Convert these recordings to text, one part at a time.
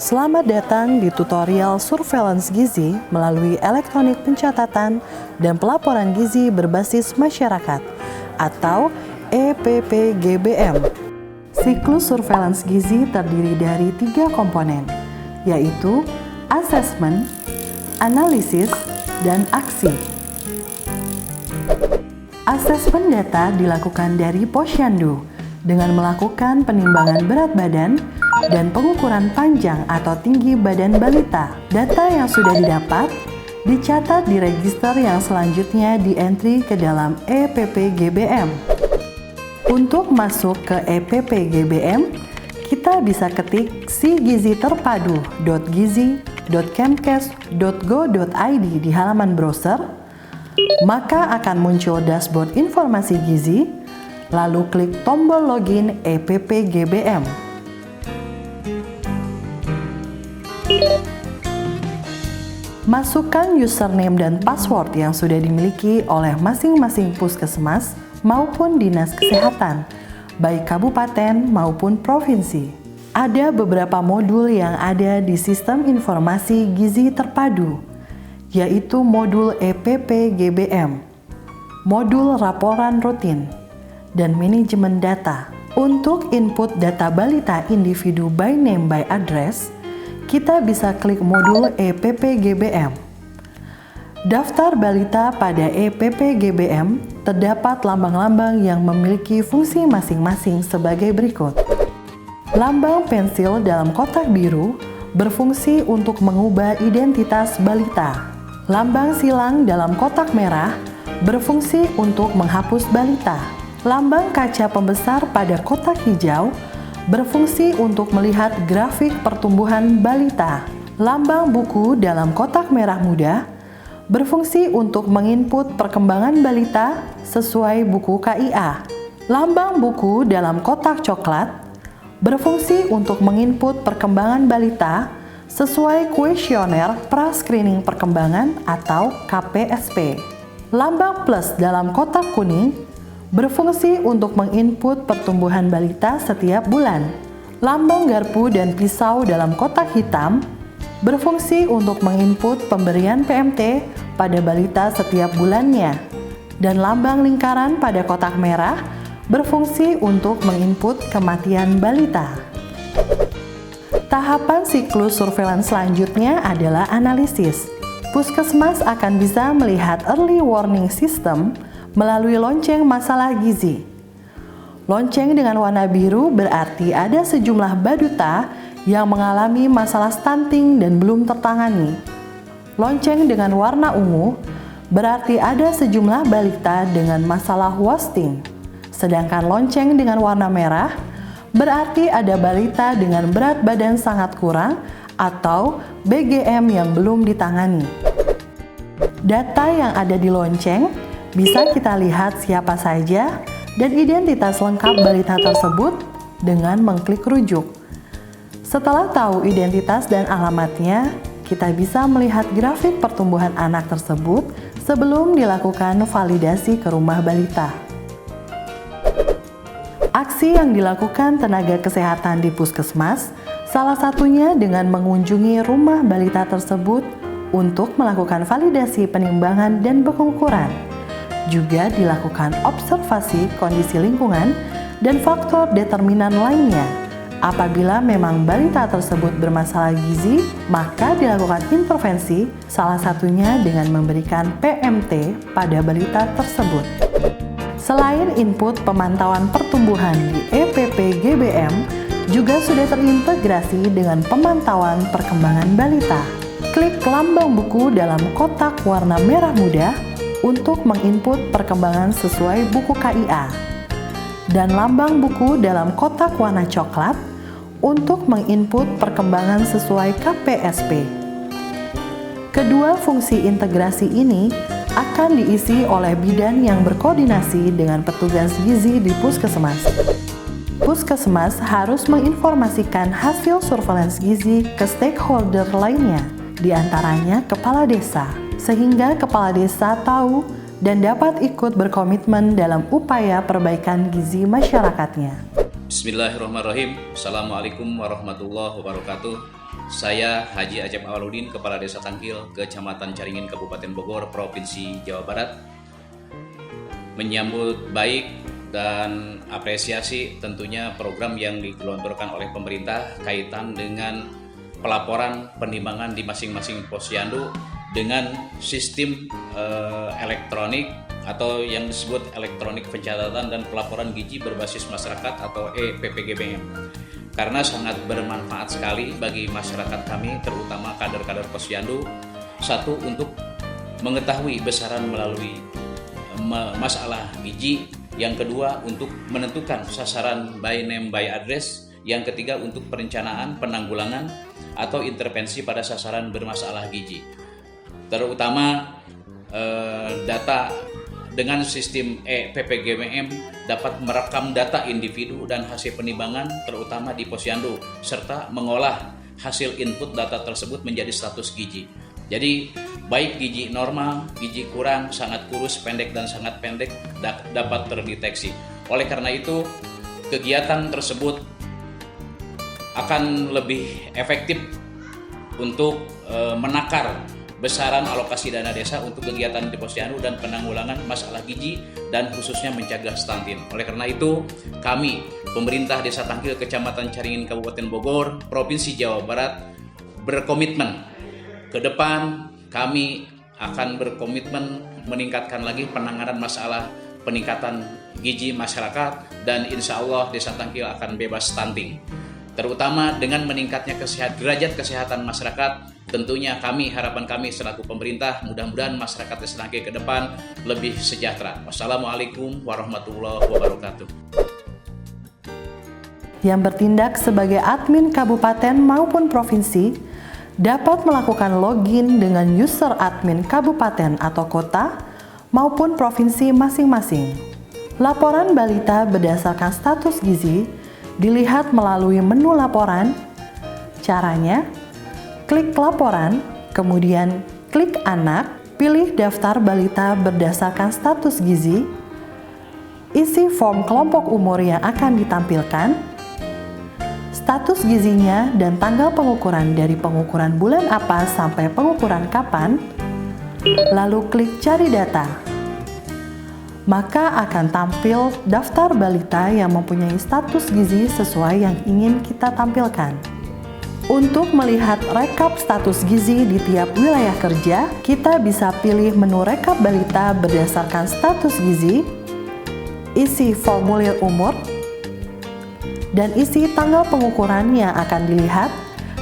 Selamat datang di tutorial surveillance gizi melalui elektronik pencatatan dan pelaporan gizi berbasis masyarakat atau EPPGBM. Siklus surveillance gizi terdiri dari 3 komponen, yaitu assessment, analisis, dan aksi. Asesmen data dilakukan dari Posyandu dengan melakukan penimbangan berat badan dan pengukuran panjang atau tinggi badan balita. Data yang sudah didapat dicatat di register yang selanjutnya di-entry ke dalam EPPGBM. Untuk masuk ke EPPGBM, kita bisa ketik sigiziterpadu.gizi.kemkes.go.id di halaman browser, maka akan muncul dashboard informasi gizi, lalu klik tombol login EPPGBM. Masukkan username dan password yang sudah dimiliki oleh masing-masing puskesmas maupun dinas kesehatan, baik kabupaten maupun provinsi. Ada beberapa modul yang ada di sistem informasi gizi terpadu, yaitu modul EPPGBM, modul laporan rutin, dan manajemen data. Untuk input data balita individu by name by address, kita bisa klik modul EPPGBM. Daftar balita pada EPPGBM terdapat lambang-lambang yang memiliki fungsi masing-masing sebagai berikut. Lambang pensil dalam kotak biru berfungsi untuk mengubah identitas balita. Lambang silang dalam kotak merah berfungsi untuk menghapus balita. Lambang kaca pembesar pada kotak hijau berfungsi untuk melihat grafik pertumbuhan balita. Lambang buku dalam kotak merah muda berfungsi untuk menginput perkembangan balita sesuai buku KIA. Lambang buku dalam kotak coklat berfungsi untuk menginput perkembangan balita sesuai kuesioner pra-screening perkembangan atau KPSP. Lambang plus dalam kotak kuning berfungsi untuk menginput pertumbuhan balita setiap bulan. Lambang garpu dan pisau dalam kotak hitam berfungsi untuk menginput pemberian PMT pada balita setiap bulannya. Dan lambang lingkaran pada kotak merah berfungsi untuk menginput kematian balita. Tahapan siklus surveillance selanjutnya adalah analisis. Puskesmas akan bisa melihat early warning system melalui lonceng masalah gizi. Lonceng dengan warna biru berarti ada sejumlah baduta yang mengalami masalah stunting dan belum tertangani. Lonceng dengan warna ungu berarti ada sejumlah balita dengan masalah wasting. Sedangkan lonceng dengan warna merah berarti ada balita dengan berat badan sangat kurang atau BGM yang belum ditangani. Data yang ada di lonceng bisa kita lihat siapa saja dan identitas lengkap balita tersebut dengan mengklik rujuk. Setelah tahu identitas dan alamatnya, kita bisa melihat grafik pertumbuhan anak tersebut sebelum dilakukan validasi ke rumah balita. Aksi yang dilakukan tenaga kesehatan di puskesmas, salah satunya dengan mengunjungi rumah balita tersebut untuk melakukan validasi penimbangan dan pengukuran. Juga dilakukan observasi kondisi lingkungan dan faktor determinan lainnya. Apabila memang balita tersebut bermasalah gizi, maka dilakukan intervensi, salah satunya dengan memberikan PMT pada balita tersebut. Selain input pemantauan pertumbuhan di EPPGBM, juga sudah terintegrasi dengan pemantauan perkembangan balita. Klik lambang buku dalam kotak warna merah muda untuk menginput perkembangan sesuai buku KIA, dan lambang buku dalam kotak warna coklat untuk menginput perkembangan sesuai KPSP. Kedua fungsi integrasi ini akan diisi oleh bidan yang berkoordinasi dengan petugas gizi di puskesmas. Puskesmas harus menginformasikan hasil surveillance gizi ke stakeholder lainnya, diantaranya kepala desa, sehingga kepala desa tahu dan dapat ikut berkomitmen dalam upaya perbaikan gizi masyarakatnya. Bismillahirrahmanirrahim. Assalamualaikum warahmatullahi wabarakatuh. Saya Haji Ajep Awaludin, Kepala Desa Tangkil, Kecamatan Caringin, Kabupaten Bogor, Provinsi Jawa Barat, menyambut baik dan apresiasi tentunya program yang digelontorkan oleh pemerintah kaitan dengan pelaporan penimbangan di masing-masing posyandu dengan sistem elektronik atau yang disebut elektronik pencatatan dan pelaporan gizi berbasis masyarakat atau EPPGBM, karena sangat bermanfaat sekali bagi masyarakat kami, terutama kader-kader posyandu. Satu, untuk mengetahui besaran melalui masalah gizi. Yang kedua, untuk menentukan sasaran by name by address. Yang ketiga, untuk perencanaan, penanggulangan atau intervensi pada sasaran bermasalah gizi. Terutama data dengan sistem EPPGBM dapat merekam data individu dan hasil penimbangan terutama di posyandu, serta mengolah hasil input data tersebut menjadi status gizi. Jadi baik gizi normal, gizi kurang, sangat kurus, pendek dan sangat pendek dapat terdeteksi. Oleh karena itu, kegiatan tersebut akan lebih efektif untuk menakar besaran alokasi dana desa untuk kegiatan di posyandu dan penanggulangan masalah gizi dan khususnya mencegah stunting. Oleh karena itu, kami pemerintah Desa Tangkil, Kecamatan Caringin, Kabupaten Bogor, Provinsi Jawa Barat berkomitmen ke depan kami akan berkomitmen meningkatkan lagi penanganan masalah peningkatan gizi masyarakat, dan insya Allah Desa Tangkil akan bebas stunting. Terutama dengan meningkatnya derajat kesehatan masyarakat. Tentunya harapan kami selaku pemerintah, mudah-mudahan masyarakat Desa Tangkil ke depan lebih sejahtera. Wassalamualaikum warahmatullahi wabarakatuh. Yang bertindak sebagai admin kabupaten maupun provinsi dapat melakukan login dengan user admin kabupaten atau kota maupun provinsi masing-masing. Laporan balita berdasarkan status gizi dilihat melalui menu laporan. Caranya, klik laporan, kemudian klik anak, pilih daftar balita berdasarkan status gizi, isi form kelompok umur yang akan ditampilkan, status gizinya dan tanggal pengukuran dari pengukuran bulan apa sampai pengukuran kapan, lalu klik cari data. Maka akan tampil daftar balita yang mempunyai status gizi sesuai yang ingin kita tampilkan. Untuk melihat rekap status gizi di tiap wilayah kerja, kita bisa pilih menu rekap balita berdasarkan status gizi, isi formulir umur, dan isi tanggal pengukuran yang akan dilihat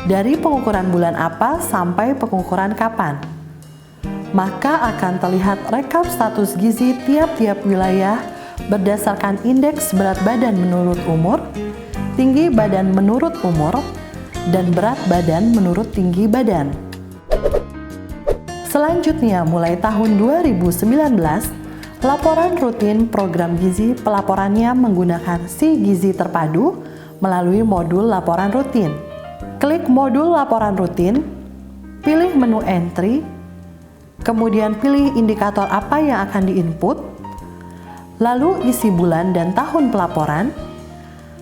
dari pengukuran bulan apa sampai pengukuran kapan. Maka akan terlihat rekap status gizi tiap-tiap wilayah berdasarkan indeks berat badan menurut umur, tinggi badan menurut umur, dan berat badan menurut tinggi badan. Selanjutnya, mulai tahun 2019, laporan rutin program gizi pelaporannya menggunakan Si Gizi Terpadu melalui modul laporan rutin. Klik modul laporan rutin, pilih menu entry, kemudian pilih indikator apa yang akan diinput, lalu isi bulan dan tahun pelaporan.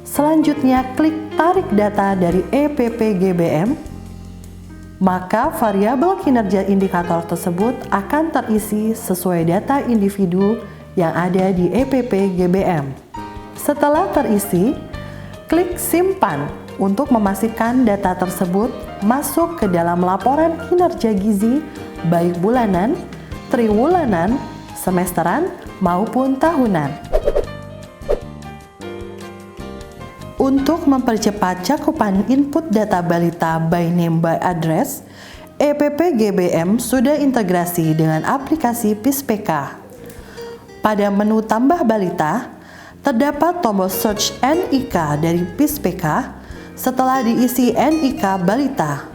Selanjutnya, klik tarik data dari EPPGBM, maka variabel kinerja indikator tersebut akan terisi sesuai data individu yang ada di EPPGBM. Setelah terisi, klik simpan untuk memastikan data tersebut masuk ke dalam laporan kinerja gizi baik bulanan, triwulanan, semesteran, maupun tahunan. Untuk mempercepat cakupan input data balita by name by address, EPPGBM sudah integrasi dengan aplikasi PISPK. Pada menu tambah balita, terdapat tombol search NIK dari PISPK setelah diisi NIK balita.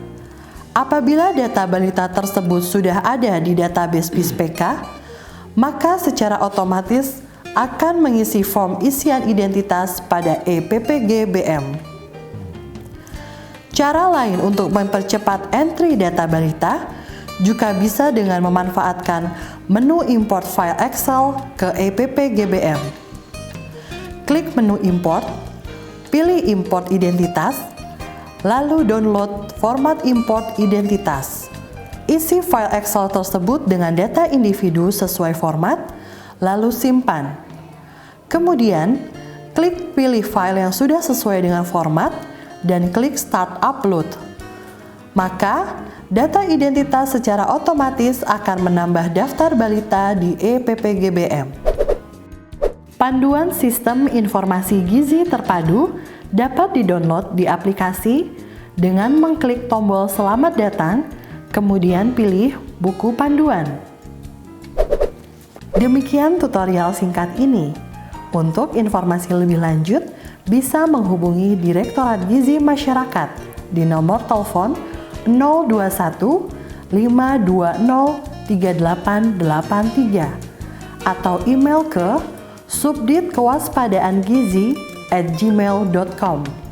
Apabila data balita tersebut sudah ada di database PISPK, maka secara otomatis akan mengisi form isian identitas pada EPPGBM. Cara lain untuk mempercepat entry data balita juga bisa dengan memanfaatkan menu import file Excel ke EPPGBM. Klik menu import, pilih import identitas, lalu download format import identitas. Isi file Excel tersebut dengan data individu sesuai format, lalu simpan. Kemudian, klik pilih file yang sudah sesuai dengan format dan klik Start Upload. Maka, data identitas secara otomatis akan menambah daftar balita di EPPGBM. Panduan Sistem Informasi Gizi Terpadu dapat di-download di aplikasi dengan mengklik tombol Selamat Datang, kemudian pilih Buku Panduan. Demikian tutorial singkat ini. Untuk informasi lebih lanjut, bisa menghubungi Direktorat Gizi Masyarakat di nomor telepon 021 520 3883 atau email ke subditkewaspadaan@gmail.com.